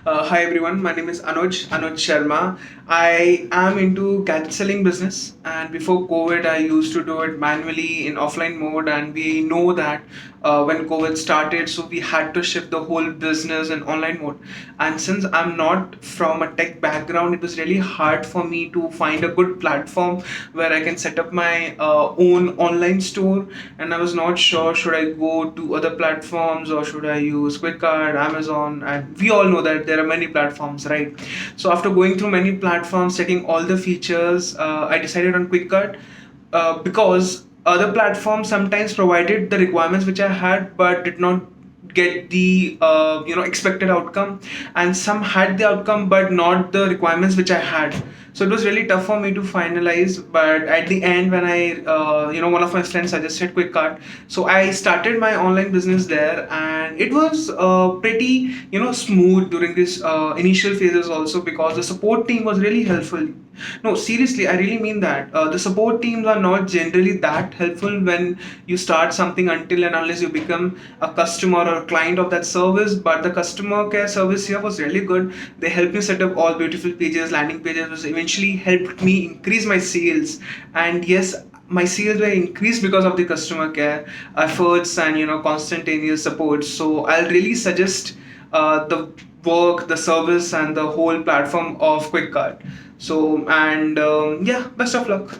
Hi everyone, my name is Anuj Sharma. I am into gadget selling business, and before COVID, I used to do it manually in offline mode. And we know that when COVID started, so we had to shift the whole business in online mode. And since I'm not from a tech background, it was really hard for me to find a good platform where I can set up my own online store. And I was not sure, should I go to other platforms or should I use Kwikcart, Amazon, and we all know that there are many platforms, right? So after going through many platforms, checking all the features, I decided on Kwikcart because other platforms sometimes provided the requirements which I had, but did not get the expected outcome, and some had the outcome but not the requirements which I had. So it was really tough for me to finalize, but at the end, when I one of my friends suggested Kwikcart, so I started my online business there, and it was pretty smooth during this initial phases also, because the support team was really helpful. No, seriously, I really mean that. The support teams are not generally that helpful when you start something, until and unless you become a customer or a client of that service. But the customer care service here was really good. They helped me set up all beautiful pages, landing pages, which eventually helped me increase my sales. And yes, my sales were increased because of the customer care efforts and constantaneous support. So I'll really suggest the work, the service, and the whole platform of Kwikcart. So, and yeah, best of luck.